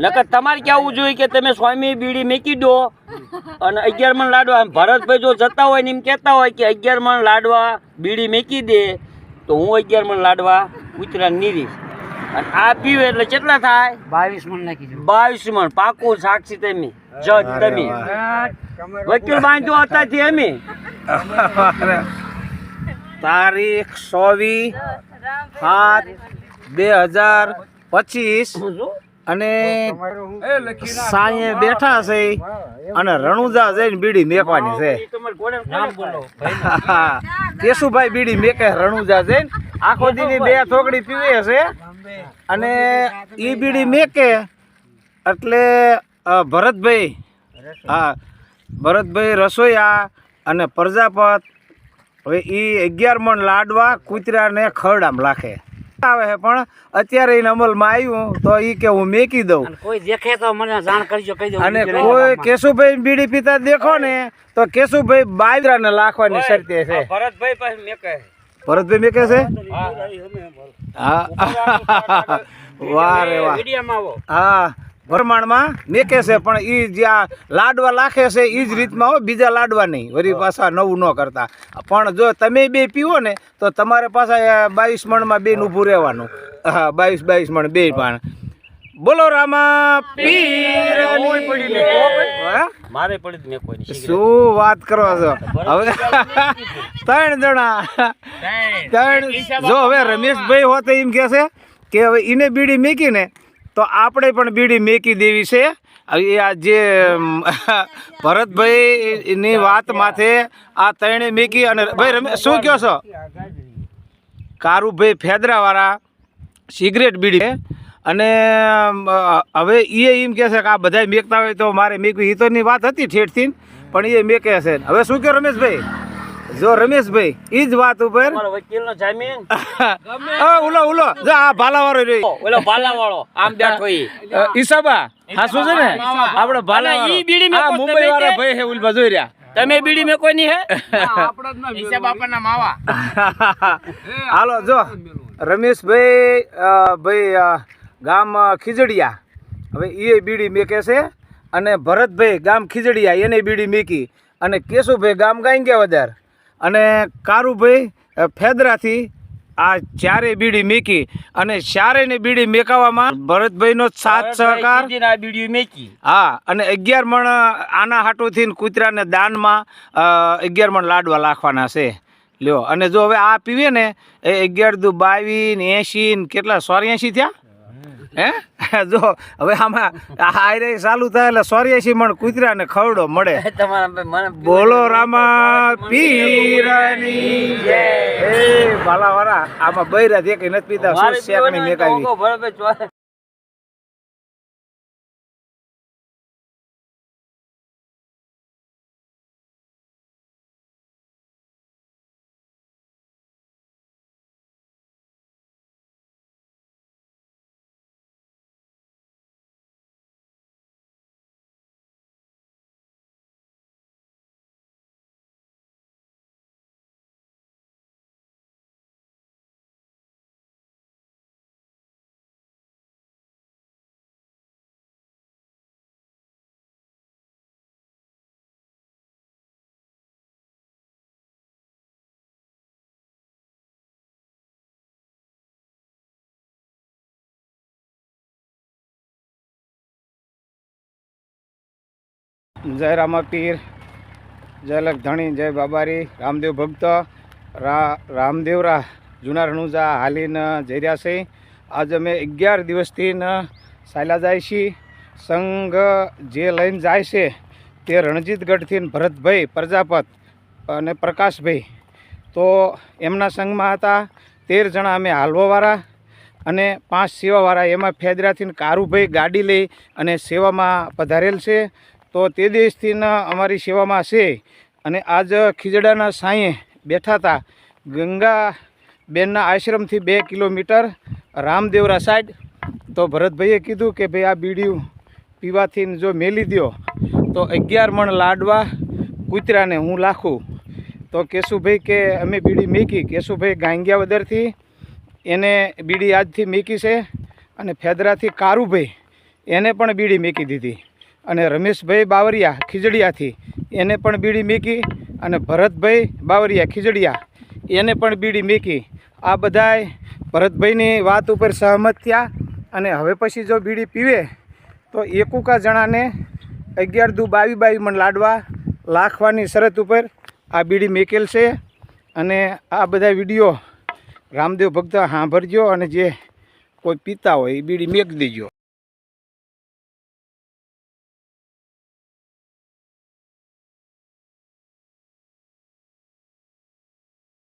નકર તમારે કેવું જોઈએ કે તમે સ્વામી બીડી મેકી દો અને 11 મણ લાડવા. ભરતભાઈ જો જતા હોય ને એમ કહેતા હોય કે 11 મણ લાડવા બીડી મેકી દે તો હું 11 મણ લાડવા કૂતરા નીરીશ. અને આ પીવે એટલે કેટલા થાય? 22 મણ નાખી દો. 22 મણ પાકું સાક્ષી તમે જજ તમે વકીલ બાંધો હતા અમે. તારીખ 24/7/2025 અને સાંજે બેઠા છે અને રણુજા જઈને બીડી મેકવાની છે. કેશુભાઈ બીડી મેકે રણુજા જઈને આખો દીની 2 થોકડી પીવે છે અને ઈ બીડી મેકે એટલે ભરતભાઈ, હા ભરતભાઈ રસોઈયા અને પ્રજાપત હવે ઈ 11 મણ લાડવા કૂતરાને ખરડામાં લાખે આવે છે. પણ અત્યારે એને અમલમાં આવ્યું તો ઈ કે હું મેકી દઉં. કોઈ દેખે તો મને જાણ કરજો, કહી દઉં. અને કોઈ કેશુભાઈ બીડી પીતા દેખો ને તો કેશુભાઈ બાજરાને લાખવાની શરતે છે. ભરતભાઈ પાસે મેકે. ભરતભાઈ મેકે છે. હા વાહ રે વાહ. હા પ્રમાણમાં મેકે છે પણ ઈ જ્યાં લાડવા લાખે છે ઈ જ રીતમાં હો, બીજા લાડવા નહીં વળી પાછા નવું ન કરતા. પણ જો તમે બે પીવો ને તો તમારે પાછા 22 મણમાં બેન ઊભું રહેવાનું. હા 22 મણ બે પણ. બોલો રામા પીર. મારે પડી મેં કોઈ શું વાત કરો છો હવે? 3 જણા જો હવે રમેશભાઈ હોત એમ કે છે કે હવે એને બીડી મેકીને તો આપણે પણ બીડી મેકી દેવી છે. આ જે ભરતભાઈની વાત માથે આ 3 મેકી. અને ભાઈ રમેશ શું કહો છો? કારુભાઈ ફેદરાવાળા સિગરેટ બીડી અને હવે એ એમ કહે છે કે આ બધા મેકતા હોય તો મારે મેકવી. એ તોની વાત હતી ઠેઠથી પણ એ મેકે છે. હવે શું કહો રમેશભાઈ? જો રમેશભાઈ ઈ જ વાત ઉપર વકીલનો જામીન ઉલો જો આ ભાલાવાળો રહ્યો, ઓલો ભાલાવાળો આમ બેઠો ઈસાબા હાસુ છે ને આપણે ભાલાવાળો. ઈ બીડી મેં મુંબઈ વાળા ભાઈ હે ઉલબા જોઈ રહ્યા. તમે બીડી મેં કોઈ નહીં હે? ઈસા બાપાના માવા. હાલો જો રમેશભાઈ ભાઈ ગામ ખીજડીયા હવે એ બીડી મેકે છે અને ભરતભાઈ ગામ ખીજડીયા એને બીડી મેકી અને કેશુભાઈ ગામ ગાંગેવદર અને કારુભાઈ ફેદરાથી આ 4 બીડી મેકી. અને 4ને બીડી મેકાવામાં ભરતભાઈનો સાથ સહકાર. બીડી મેકી. હા અને 11 મણ આના હાટુથી કૂતરાને દાનમાં 11 મણ લાડવા લાખવાના છે. લ્યો અને જો હવે આ પીવે ને એ 11 દુ 22 80 કેટલા 84 થયા હે. જો હવે આમાં હારે ચાલુ થાય એટલે 84 મણ કૂતરાને ખવડો મળે. બોલો રામા પીરની જય. એ ભાલાવાળા આમાં બૈરા દે કે નથી પીતા શું શેકણી મેકાવી. જય રામા પીર, જય લખ ધણી, જય બાબારી, રામદેવ ભક્ત. રામદેવરા જૂના રણુજા હાલીને જઈ રહ્યા છે. આજ અમે 11 દિવસથી ચાલ્યા જાય છીએ. સંઘ જે લઈને જાય છે તે રણજીતગઢથી ભરતભાઈ પ્રજાપત અને પ્રકાશભાઈ. તો એમના સંઘમાં હતા 13 જણા અમે હાલવાવાળા અને 5 સેવાવાળા. એમાં ફેદરાથી કારુભાઈ ગાડી લઈ અને સેવામાં પધારેલ છે. તો તે દિવસથી અમારી સેવામાં છે. અને આજ ખીજડાના સાંયે બેઠા હતા ગંગાબેનના આશ્રમથી 2 કિલોમીટર રામદેવરા સાઈડ. તો ભરતભાઈએ કીધું કે ભાઈ આ બીડીયું પીવાથી જો મેલી દો તો 11 મણ લાડવા કૂતરાને હું લાખું. તો કેશુભાઈ કે અમે બીડી મેકી. કેશુભાઈ ગાંગિયાવદરથી એને બીડી આજથી મેકી છે અને ફેદરાથી કારુભાઈ એને પણ બીડી મેકી દીધી, અને રમેશભાઈ બાવરિયા ખીજડીયાથી એને પણ બીડી મેકી, અને ભરતભાઈ બાવરિયા ખીજડીયા એને પણ બીડી મેકી. આ બધાય ભરતભાઈની વાત ઉપર સહમત થયા, અને હવે પછી જો બીડી પીવે તો એකුકા જણાને 11 દુ 22 મણ લાડવા લાખવાની શરત ઉપર આ બીડી મેકેલ છે. અને આ બધા વિડીયો રામદેવ ભક્ત સાંભળજો, અને જે કોઈ પીતા હોય એ બીડી મેક દેજો.